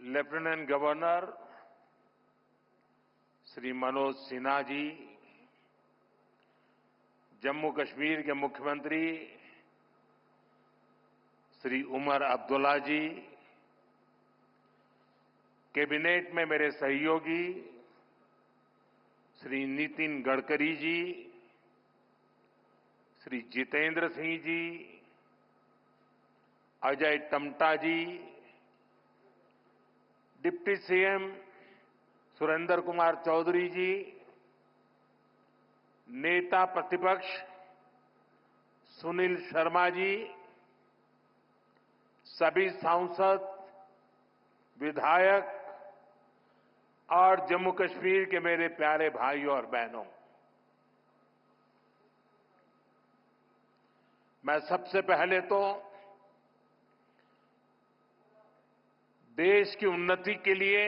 Lieutenant governor Shri Manoj Sinha ji, Jammu Kashmir के मुख्यमंत्री श्री उमर अब्दुल्ला जी, cabinet में मेरे सहयोगी श्री नितिन गडकरी जी, श्री जितेंद्र सिंह जी, अजय टम्टा जी, डिप्टी सीएम सुरेंद्र कुमार चौधरी जी, नेता प्रतिपक्ष सुनील शर्मा जी, सभी सांसद, विधायक और जम्मू कश्मीर के मेरे प्यारे भाइयों और बहनों, मैं सबसे पहले तो देश की उन्नति के लिए,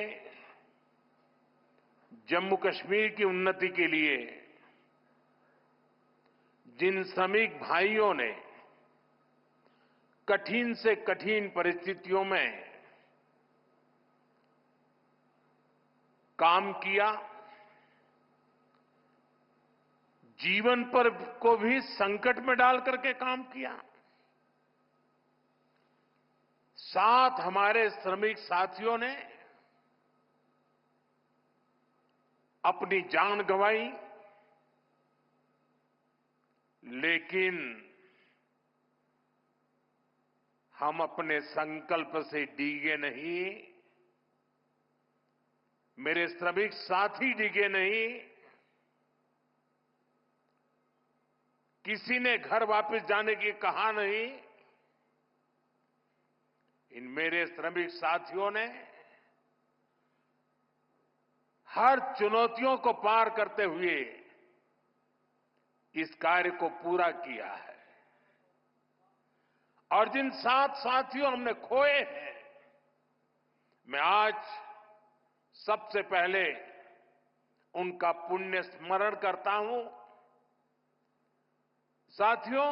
जम्मू कश्मीर की उन्नति के लिए जिन श्रमिक भाइयों ने कठिन से कठिन परिस्थितियों में काम किया, जीवन पर को भी संकट में डाल करके काम किया, साथ हमारे श्रमिक साथियों ने अपनी जान गंवाई, लेकिन हम अपने संकल्प से डिगे नहीं, मेरे श्रमिक साथी डिगे नहीं, किसी ने घर वापस जाने की कहा नहीं, इन मेरे श्रमिक साथियों ने हर चुनौतियों को पार करते हुए इस कार्य को पूरा किया है। और जिन 7 साथियों हमने खोए हैं, मैं आज सबसे पहले उनका पुण्य स्मरण करता हूं। साथियों,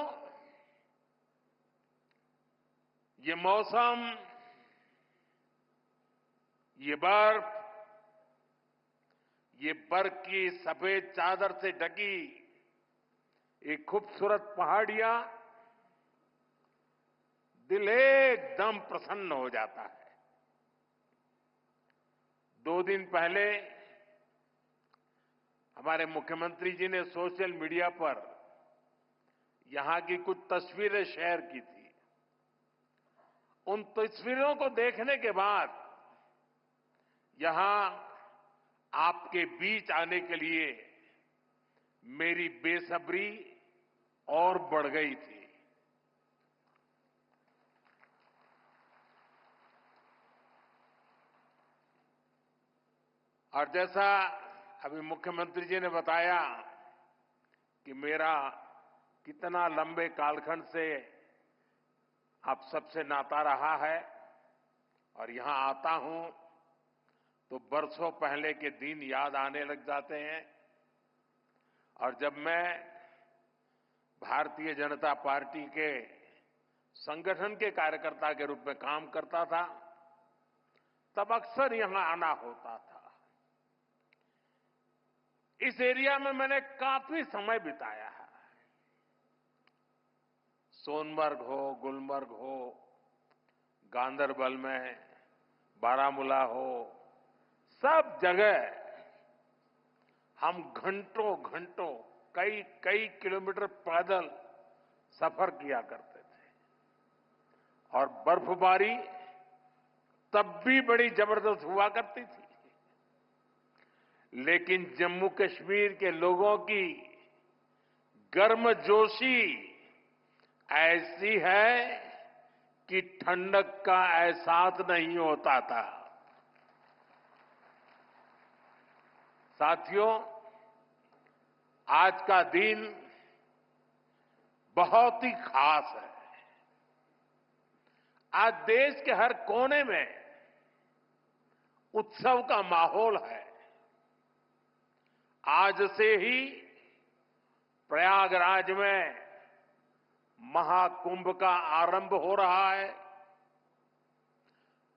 ये मौसम, ये बर्फ, ये बर्फ की सफेद चादर से ढकी एक खूबसूरत पहाड़ियां दिल एकदम प्रसन्न हो जाता है। 2 दिन पहले हमारे मुख्यमंत्री जी ने सोशल मीडिया पर यहां की कुछ तस्वीरें शेयर की थी। उन तस्वीरों को देखने के बाद यहां आपके बीच आने के लिए मेरी बेसब्री और बढ़ गई थी। और जैसा अभी मुख्यमंत्री जी ने बताया कि मेरा कितना लंबे कालखंड से आप सबसे नाता रहा है, और यहां आता हूं तो बरसों पहले के दिन याद आने लग जाते हैं। और जब मैं भारतीय जनता पार्टी के संगठन के कार्यकर्ता के रूप में काम करता था, तब अक्सर यहां आना होता था। इस एरिया में मैंने काफी समय बिताया है। सोनमर्ग हो, गुलमर्ग हो, गांदरबल में, बारामूला हो, सब जगह हम घंटों घंटों, कई कई किलोमीटर पैदल सफर किया करते थे। और बर्फबारी तब भी बड़ी जबरदस्त हुआ करती थी, लेकिन जम्मू कश्मीर के लोगों की गर्मजोशी ऐसी है कि ठंडक का एहसास नहीं होता था। साथियों, आज का दिन बहुत ही खास है। आज देश के हर कोने में उत्सव का माहौल है। आज से ही प्रयागराज में महाकुंभ का आरंभ हो रहा है।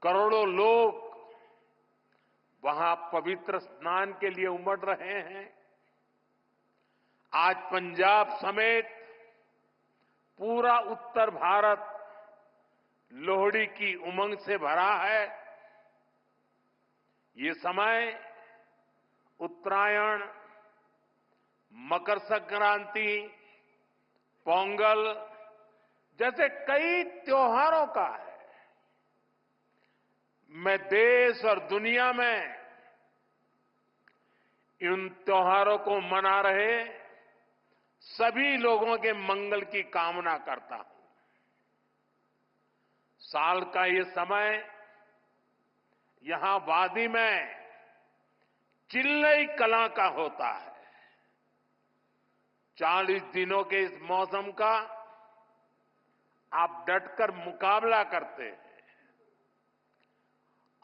करोड़ों लोग वहां पवित्र स्नान के लिए उमड़ रहे हैं। आज पंजाब समेत पूरा उत्तर भारत लोहड़ी की उमंग से भरा है। ये समय उत्तरायण, मकर संक्रांति, पोंगल जैसे कई त्योहारों का है। मैं देश और दुनिया में इन त्योहारों को मना रहे सभी लोगों के मंगल की कामना करता हूं। साल का ये समय यहां वादी में चिल्लई कला का होता है। 40 दिनों के इस मौसम का आप डटकर मुकाबला करते हैं।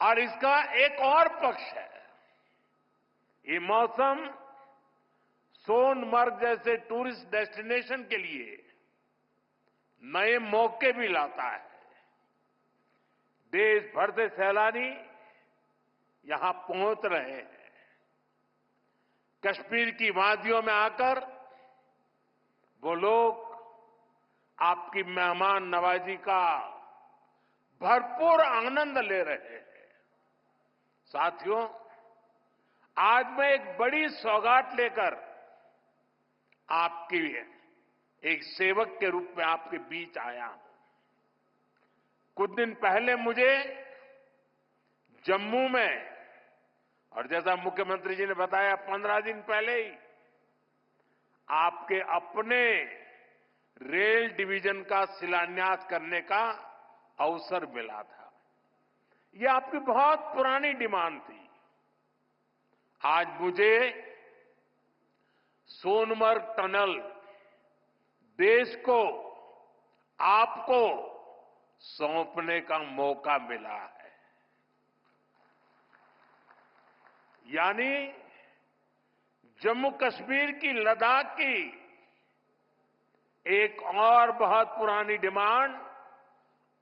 और इसका एक और पक्ष है, ये मौसम सोनमर्ग जैसे टूरिस्ट डेस्टिनेशन के लिए नए मौके भी लाता है। देश भर से सैलानी यहां पहुंच रहे हैं। कश्मीर की वादियों में आकर वो लोग आपकी मेहमान नवाजी का भरपूर आनंद ले रहे हैं। साथियों, आज मैं एक बड़ी सौगात लेकर आपकी एक सेवक के रूप में आपके बीच आया हूं। कुछ दिन पहले मुझे जम्मू में, और जैसा मुख्यमंत्री जी ने बताया 15 दिन पहले ही आपके अपने रेल डिवीजन का शिलान्यास करने का अवसर मिला था। यह आपकी बहुत पुरानी डिमांड थी। आज मुझे सोनमर्ग टनल देश को, आपको सौंपने का मौका मिला है। यानी जम्मू कश्मीर की, लद्दाख की एक और बहुत पुरानी डिमांड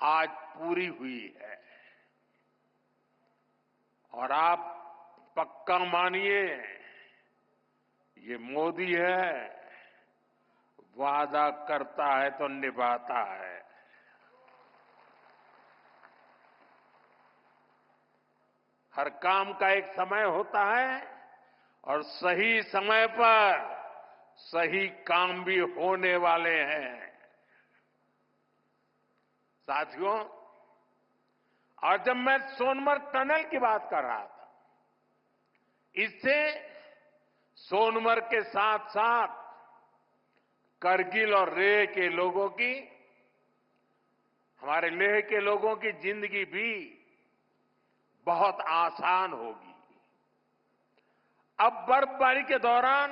आज पूरी हुई है। और आप पक्का मानिए, ये मोदी है, वादा करता है तो निभाता है। हर काम का एक समय होता है और सही समय पर सही काम भी होने वाले हैं। साथियों, और जब मैं सोनमर्ग टनल की बात कर रहा था, इससे सोनमर्ग के साथ साथ करगिल और लेह के लोगों की, हमारे लेह के लोगों की जिंदगी भी बहुत आसान होगी। अब बर्फबारी के दौरान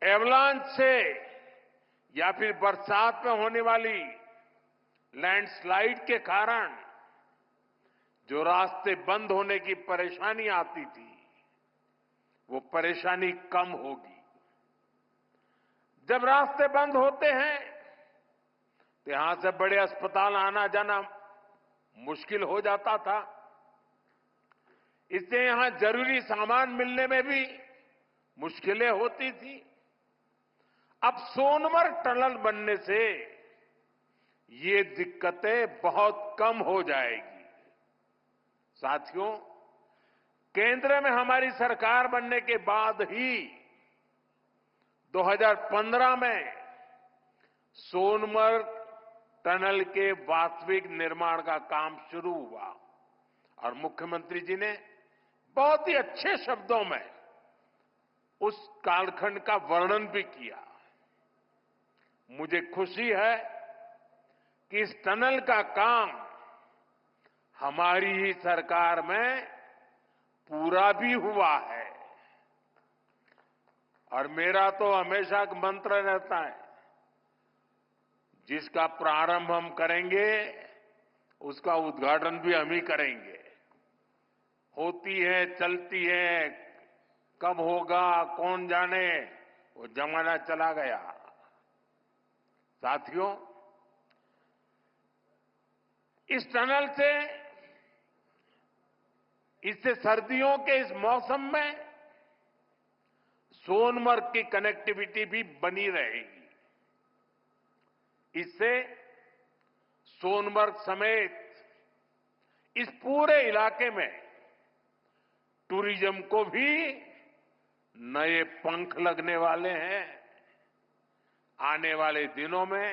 एवलांच से या फिर बरसात में होने वाली लैंडस्लाइड के कारण जो रास्ते बंद होने की परेशानी आती थी, वो परेशानी कम होगी। जब रास्ते बंद होते हैं तो यहां से बड़े अस्पताल आना जाना मुश्किल हो जाता था। इससे यहां जरूरी सामान मिलने में भी मुश्किलें होती थी। अब सोनमर्ग टनल बनने से ये दिक्कतें बहुत कम हो जाएगी। साथियों, केंद्र में हमारी सरकार बनने के बाद ही 2015 में सोनमर्ग टनल के वास्तविक निर्माण का काम शुरू हुआ और मुख्यमंत्री जी ने बहुत ही अच्छे शब्दों में उस कालखंड का वर्णन भी किया। मुझे खुशी है कि इस टनल का काम हमारी ही सरकार में पूरा भी हुआ है। और मेरा तो हमेशा एक मंत्र रहता है, जिसका प्रारंभ हम करेंगे उसका उद्घाटन भी हम ही करेंगे। होती है, चलती है, कब होगा कौन जाने, वो जमाना चला गया। साथियों, इस टनल से इससे सर्दियों के इस मौसम में सोनमर्ग की कनेक्टिविटी भी बनी रहेगी। इससे सोनमर्ग समेत इस पूरे इलाके में टूरिज्म को भी नए पंख लगने वाले हैं। आने वाले दिनों में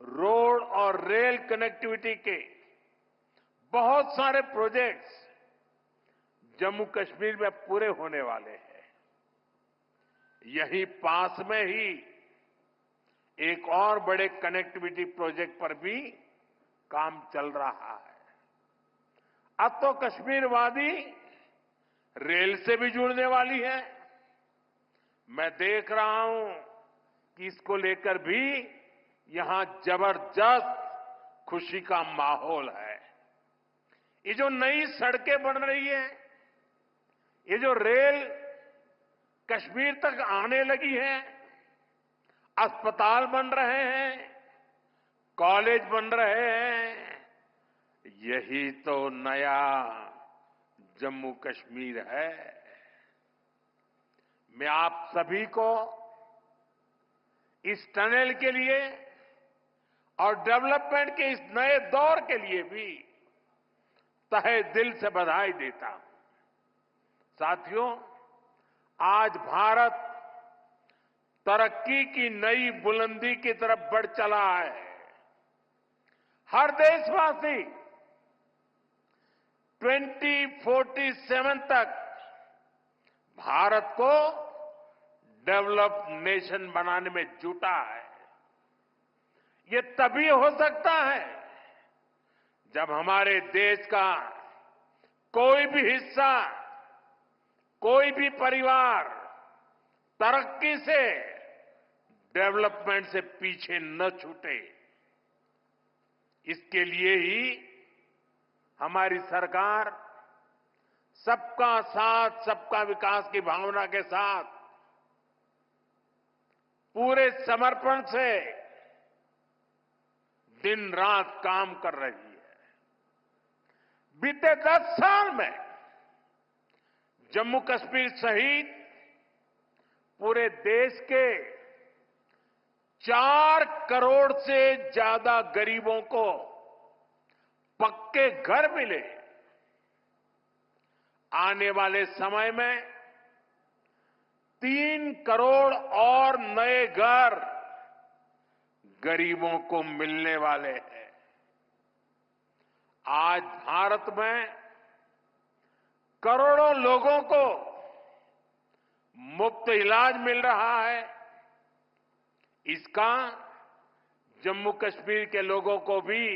रोड और रेल कनेक्टिविटी के बहुत सारे प्रोजेक्ट्स जम्मू कश्मीर में पूरे होने वाले हैं। यही पास में ही एक और बड़े कनेक्टिविटी प्रोजेक्ट पर भी काम चल रहा है। अब तो कश्मीर वादी रेल से भी जुड़ने वाली है। मैं देख रहा हूं कि इसको लेकर भी यहां जबरदस्त खुशी का माहौल है। ये जो नई सड़कें बन रही है, ये जो रेल कश्मीर तक आने लगी है, अस्पताल बन रहे हैं, कॉलेज बन रहे हैं, यही तो नया जम्मू कश्मीर है। मैं आप सभी को इस टनल के लिए और डेवलपमेंट के इस नए दौर के लिए भी तहे दिल से बधाई देता हूं। साथियों, आज भारत तरक्की की नई बुलंदी की तरफ बढ़ चला है। हर देशवासी 2047 तक भारत को डेवलप्ड नेशन बनाने में जुटा है। ये तभी हो सकता है जब हमारे देश का कोई भी हिस्सा, कोई भी परिवार तरक्की से, डेवलपमेंट से पीछे न छूटे। इसके लिए ही हमारी सरकार सबका साथ, सबका विकास की भावना के साथ पूरे समर्पण से दिन रात काम कर रही है। बीते 10 साल में जम्मू कश्मीर सहित पूरे देश के 4 करोड़ से ज्यादा गरीबों को पक्के घर मिले। आने वाले समय में 3 करोड़ और नए घर गरीबों को मिलने वाले हैं। आज भारत में करोड़ों लोगों को मुफ्त इलाज मिल रहा है। इसका जम्मू कश्मीर के लोगों को भी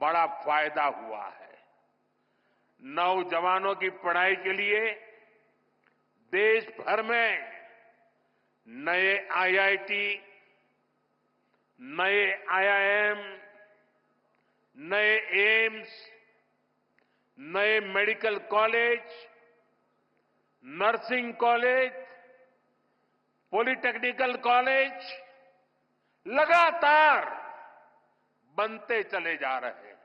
बड़ा फायदा हुआ है। नौजवानों की पढ़ाई के लिए देश भर में नए आईआईटी, नए आईआईएम, नए एम्स, नए medical college, nursing college, polytechnical college लगातार बनते चले जा रहे हैं।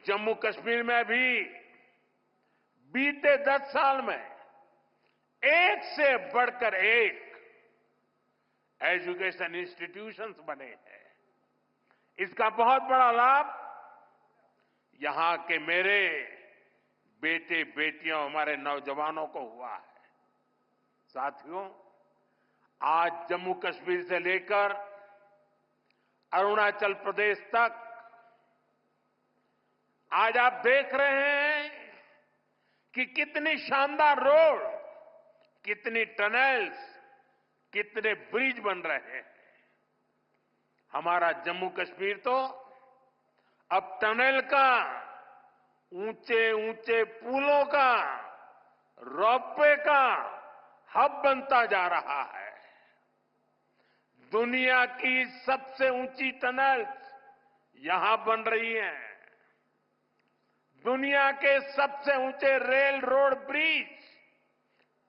जम्मू कश्मीर में भी बीते 10 साल में एक से बढ़कर एक एजुकेशन इंस्टीट्यूशंस बने हैं। इसका बहुत बड़ा लाभ यहां के मेरे बेटे बेटियों, हमारे नौजवानों को हुआ है। साथियों, आज जम्मू कश्मीर से लेकर अरुणाचल प्रदेश तक आज आप देख रहे हैं कि कितनी शानदार रोड, कितनी टनल्स, कितने ब्रिज बन रहे हैं। हमारा जम्मू कश्मीर तो अब टनल का, ऊंचे ऊंचे पुलों का, रोपवे का हब बनता जा रहा है। दुनिया की सबसे ऊंची टनल्स यहां बन रही हैं। दुनिया के सबसे ऊंचे rail road bridge,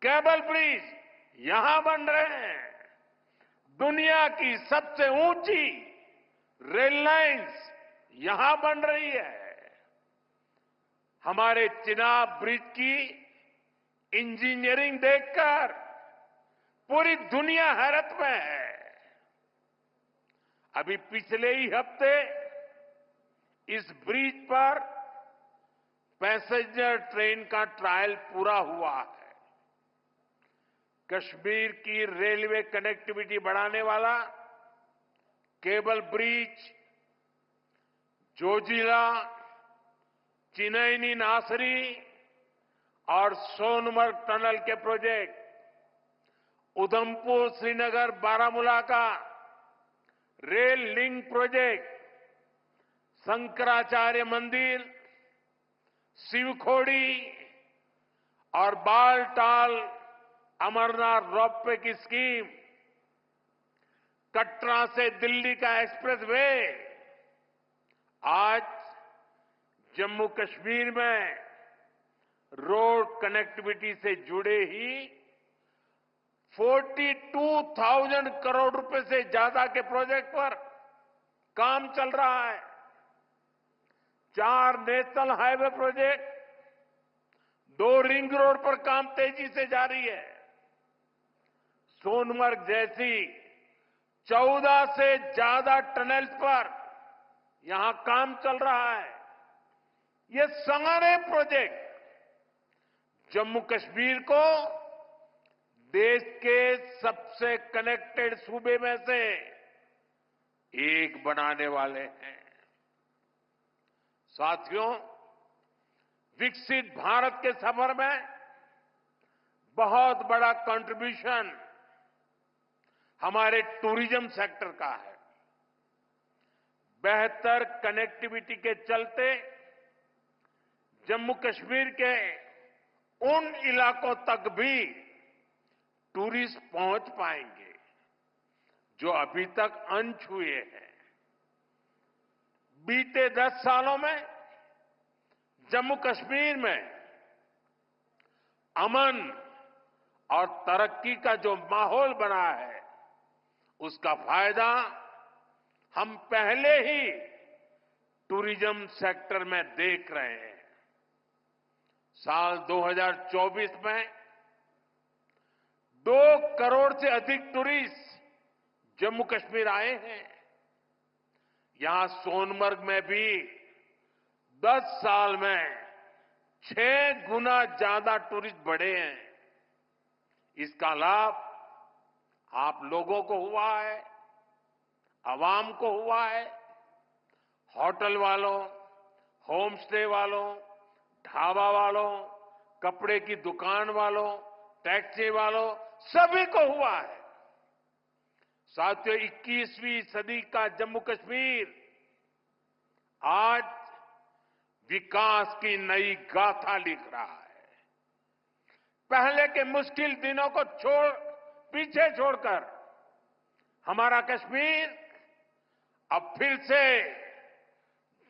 cable bridge यहां बन रहे हैं। दुनिया की सबसे ऊंची रेल लाइंस यहां बन रही है। हमारे चिनाब ब्रिज की इंजीनियरिंग देखकर पूरी दुनिया हैरत में है। अभी पिछले ही हफ्ते इस ब्रिज पर पैसेंजर ट्रेन का ट्रायल पूरा हुआ है। कश्मीर की रेलवे कनेक्टिविटी बढ़ाने वाला केबल ब्रिज, जोजिला, चिनैनी नासरी और सोनमर्ग टनल के प्रोजेक्ट, उधमपुर श्रीनगर बारामूला का रेल लिंक प्रोजेक्ट, शंकराचार्य मंदिर, शिवखोड़ी और बालटाल अमरनाथ रोपवे की स्कीम, कटरा से दिल्ली का एक्सप्रेसवे, आज जम्मू कश्मीर में रोड कनेक्टिविटी से जुड़े ही 42,000 करोड़ रुपए से ज्यादा के प्रोजेक्ट पर काम चल रहा है। 4 national highway project, 2 ring road पर काम तेजी से जारी है। सोनमर्ग जैसी 14 से ज्यादा टनल्स पर यहां काम चल रहा है। ये सारे प्रोजेक्ट जम्मू कश्मीर को देश के सबसे कनेक्टेड सूबे में से एक बनाने वाले हैं। साथियों, विकसित भारत के सफर में बहुत बड़ा कंट्रीब्यूशन हमारे टूरिज्म सेक्टर का है। बेहतर कनेक्टिविटी के चलते जम्मू कश्मीर के उन इलाकों तक भी टूरिस्ट पहुंच पाएंगे जो अभी तक अनछुए हैं। बीते 10 सालों में जम्मू कश्मीर में अमन और तरक्की का जो माहौल बना है, उसका फायदा हम पहले ही टूरिज्म सेक्टर में देख रहे हैं। साल 2024 में 2 करोड़ से अधिक टूरिस्ट जम्मू कश्मीर आए हैं। यहां सोनमर्ग में भी 10 साल में 6 गुना ज्यादा टूरिस्ट बढ़े हैं। इसका लाभ आप लोगों को हुआ है, आवाम को हुआ है। होटल वालों, होम स्टे वालों, ढाबा वालों, कपड़े की दुकान वालों, टैक्सी वालों, सभी को हुआ है। साथियों, 21वीं सदी का जम्मू कश्मीर आज विकास की नई गाथा लिख रहा है। पहले के मुश्किल दिनों को पीछे छोड़कर हमारा कश्मीर अब फिर से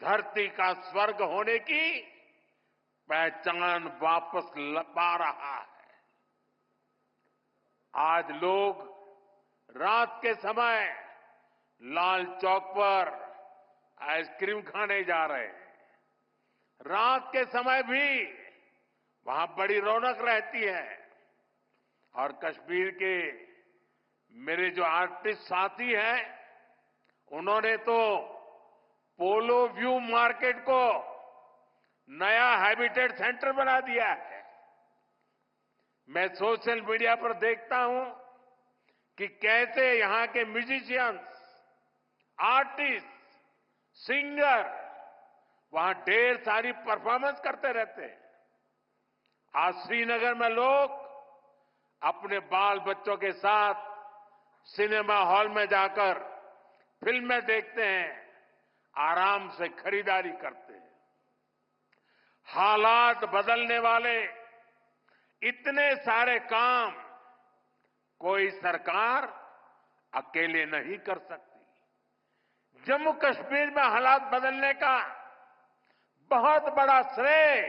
धरती का स्वर्ग होने की पहचान वापस पा रहा है। आज लोग रात के समय लाल चौक पर आइसक्रीम खाने जा रहे हैं। रात के समय भी वहां बड़ी रौनक रहती है। और कश्मीर के मेरे जो आर्टिस्ट साथी हैं, उन्होंने तो पोलो व्यू मार्केट को नया हैबिटेट सेंटर बना दिया है। मैं सोशल मीडिया पर देखता हूं कि कैसे यहां के म्यूजिशियंस, आर्टिस्ट, सिंगर वहां ढेर सारी परफॉर्मेंस करते रहते हैं। आज श्रीनगर में लोग अपने बाल बच्चों के साथ सिनेमा हॉल में जाकर फिल्में देखते हैं, आराम से खरीदारी करते हैं। हालात बदलने वाले इतने सारे काम कोई सरकार अकेले नहीं कर सकती। जम्मू कश्मीर में हालात बदलने का बहुत बड़ा श्रेय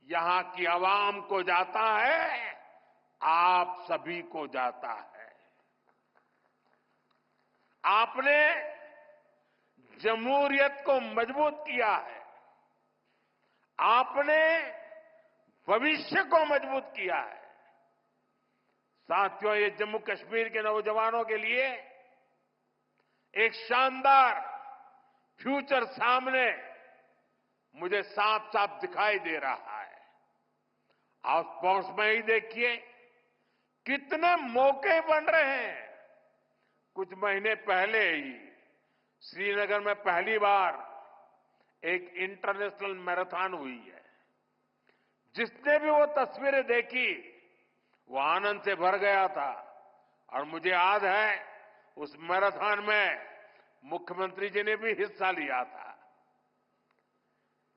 यहां की आवाम को जाता है, आप सभी को जाता है। आपने जमहूरियत को मजबूत किया है। आपने भविष्य को मजबूत किया है। साथियों, ये जम्मू कश्मीर के नौजवानों के लिए एक शानदार फ्यूचर सामने मुझे साफ साफ दिखाई दे रहा है। आप स्पोर्ट्स में ही देखिए कितने मौके बन रहे हैं। कुछ महीने पहले ही श्रीनगर में पहली बार एक इंटरनेशनल मैराथन हुई है। जिसने भी वो तस्वीरें देखी वो आनंद से भर गया था। और मुझे याद है उस मैराथन में मुख्यमंत्री जी ने भी हिस्सा लिया था।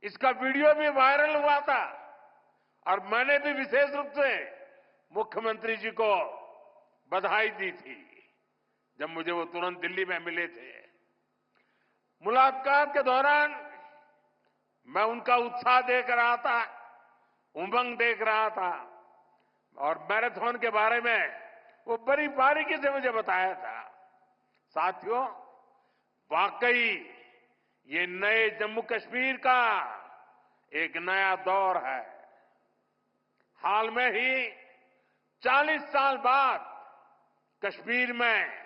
इसका वीडियो भी वायरल हुआ था और मैंने भी विशेष रूप से मुख्यमंत्री जी को बधाई दी थी जब मुझे वो तुरंत दिल्ली में मिले थे। मुलाकात के दौरान मैं उनका उत्साह देख रहा था, उमंग देख रहा था और मैराथन के बारे में वो बड़ी बारीकी से मुझे बताया था। साथियों, वाकई ये नए जम्मू कश्मीर का एक नया दौर है। हाल में ही 40 साल बाद कश्मीर में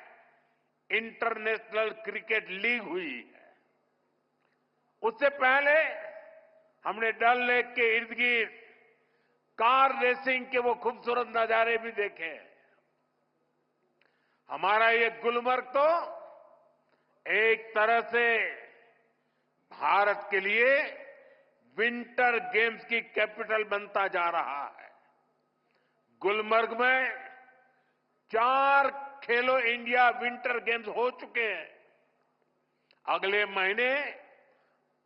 इंटरनेशनल क्रिकेट लीग हुई है। उससे पहले हमने डल लेक के इर्द गिर्द कार रेसिंग के वो खूबसूरत नजारे भी देखे। हमारा ये गुलमर्ग तो एक तरह से भारत के लिए विंटर गेम्स की कैपिटल बनता जा रहा है। गुलमर्ग में 4 खेलो इंडिया विंटर गेम्स हो चुके हैं। अगले महीने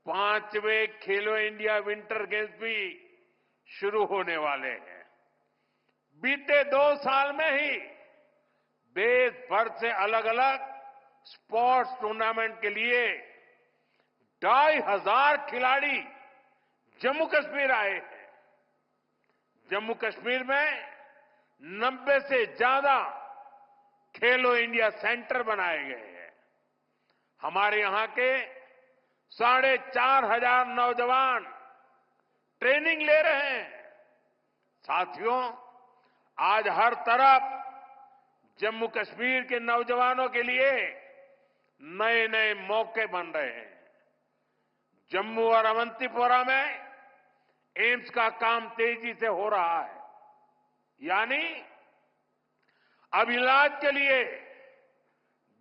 5वें खेलो इंडिया विंटर गेम्स भी शुरू होने वाले हैं। बीते 2 साल में ही देश भर से अलग अलग स्पोर्ट्स टूर्नामेंट के लिए 2,500 खिलाड़ी जम्मू कश्मीर आए हैं। जम्मू कश्मीर में 90 से ज्यादा खेलो इंडिया सेंटर बनाए गए हैं। हमारे यहां के 4,500 नौजवान ट्रेनिंग ले रहे हैं। साथियों, आज हर तरफ जम्मू कश्मीर के नौजवानों के लिए नए नए मौके बन रहे हैं। जम्मू और अवंतीपोरा में एम्स का काम तेजी से हो रहा है, यानी अब इलाज के लिए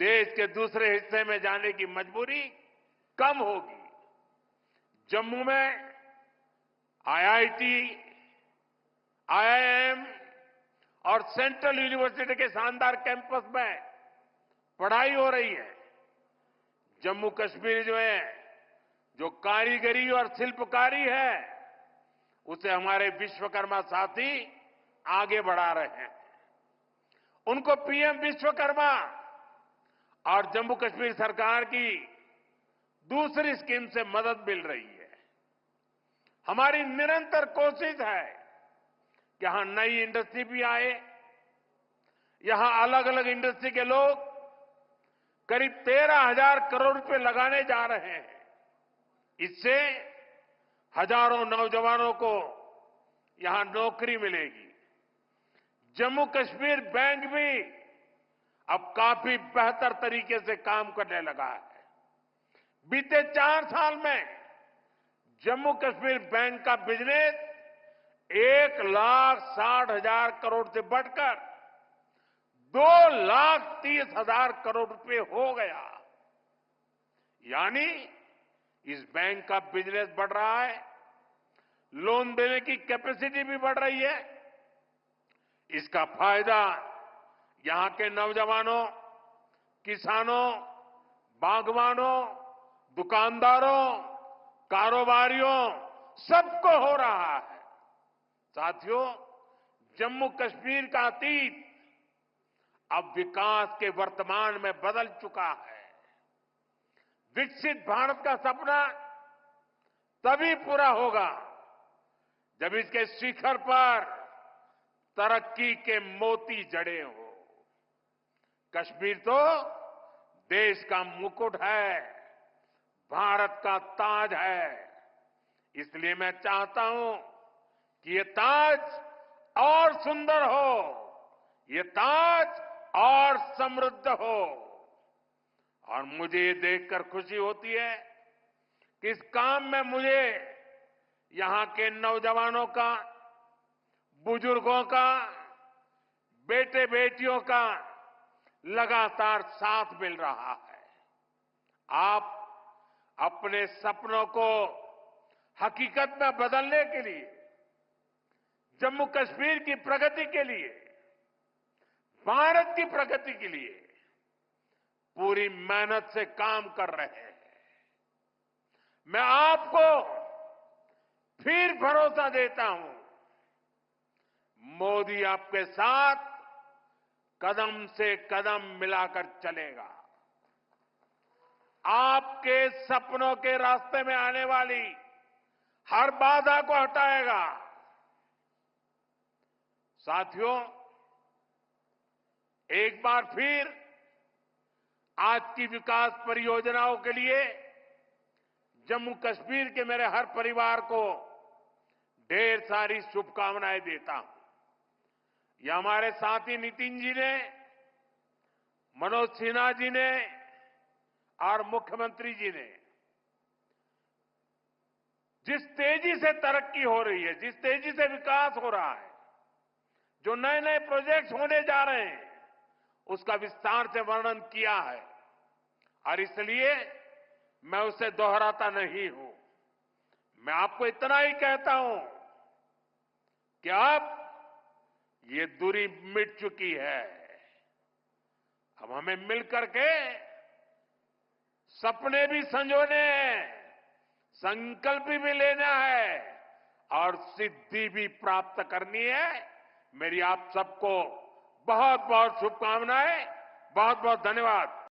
देश के दूसरे हिस्से में जाने की मजबूरी कम होगी। जम्मू में आईआईटी, आईआईएम और सेंट्रल यूनिवर्सिटी के शानदार कैंपस में पढ़ाई हो रही है। जम्मू कश्मीर में जो कारीगरी और शिल्पकारी है उसे हमारे विश्वकर्मा साथी आगे बढ़ा रहे हैं। उनको पीएम विश्वकर्मा और जम्मू कश्मीर सरकार की दूसरी स्कीम से मदद मिल रही है। हमारी निरंतर कोशिश है कि यहां नई इंडस्ट्री भी आए। यहां अलग अलग इंडस्ट्री के लोग करीब 13,000 करोड़ रुपए लगाने जा रहे हैं। इससे हजारों नौजवानों को यहां नौकरी मिलेगी। जम्मू कश्मीर बैंक भी अब काफी बेहतर तरीके से काम करने लगा है। बीते 4 साल में जम्मू कश्मीर बैंक का बिजनेस 1,60,000 करोड़ से बढ़कर 2,30,000 करोड़ रुपए हो गया। यानी इस बैंक का बिजनेस बढ़ रहा है, लोन देने की कैपेसिटी भी बढ़ रही है। इसका फायदा यहां के नौजवानों, किसानों, बागवानों, दुकानदारों, कारोबारियों सबको हो रहा है। साथियों, जम्मू कश्मीर का अतीत अब विकास के वर्तमान में बदल चुका है। विकसित भारत का सपना तभी पूरा होगा जब इसके शिखर पर तरक्की के मोती जड़े हो। कश्मीर तो देश का मुकुट है, भारत का ताज है। इसलिए मैं चाहता हूं कि ये ताज और सुंदर हो, ये ताज और समृद्ध हो। और मुझे ये देखकर खुशी होती है कि इस काम में मुझे यहां के नौजवानों का, बुजुर्गों का, बेटे बेटियों का लगातार साथ मिल रहा है। आप अपने सपनों को हकीकत में बदलने के लिए, जम्मू कश्मीर की प्रगति के लिए, भारत की प्रगति के लिए पूरी मेहनत से काम कर रहे हैं। मैं आपको फिर भरोसा देता हूं, मोदी आपके साथ कदम से कदम मिलाकर चलेगा। आपके सपनों के रास्ते में आने वाली हर बाधा को हटाएगा। साथियों, एक बार फिर आज की विकास परियोजनाओं के लिए जम्मू कश्मीर के मेरे हर परिवार को ढेर सारी शुभकामनाएं देता हूं। यह हमारे साथी नितिन जी ने, मनोज सिन्हा जी ने और मुख्यमंत्री जी ने जिस तेजी से तरक्की हो रही है, जिस तेजी से विकास हो रहा है, जो नए नए प्रोजेक्ट्स होने जा रहे हैं, उसका विस्तार से वर्णन किया है। और इसलिए मैं उसे दोहराता नहीं हूं। मैं आपको इतना ही कहता हूं कि अब ये दूरी मिट चुकी है। अब हमें मिलकर के सपने भी संजोने हैं, संकल्प भी लेना है और सिद्धि भी प्राप्त करनी है। मेरी आप सबको बहुत बहुत शुभकामनाएं, बहुत बहुत धन्यवाद।